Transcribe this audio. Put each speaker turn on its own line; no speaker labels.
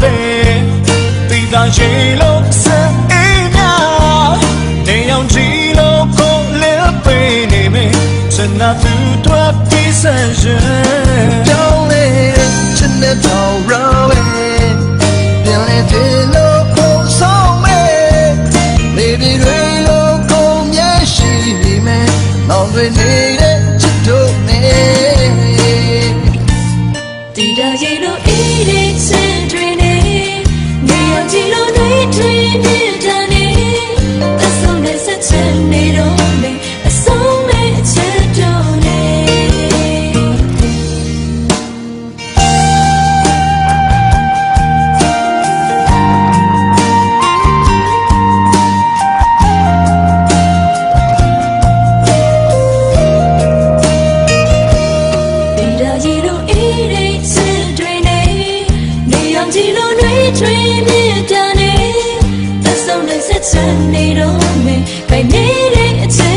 ပဲတိတာရေလို့စအေးများနေအောင်ကြည့်လို့ကိုလေးပေးနေမယ်စနာသူတို့ပြီးစရင်ကြောင်းလေးချစ်တဲ့တော်ရောပြန်လေတယ်လို့ကိုဆောင်မယ်နေပြီးတွေလို့ကိုမျက်ရှိနေမယ်မောင်တွေနေတဲ့ချစ်တို့နဲ့
တီတာရေလို့အေးတဲ့စင်တွေနဲ့နေအောင်ကြည့်လို့တွေးထွေးမြင်တာနဲ့အဆုံးနဲ့ဆက်ချင်နေတော့လေအဆုံးနဲ့အချက်တော့လေတီတာရေလို့အေးတဲ့စင်တွေနဲ့နေအောင်ကြည့်လို့တွေးထွေးမြင်တာနဲ့အဆုံးနဲ့ဆက်ချင်နေတော့လေခိုင်နေတဲ့အချက်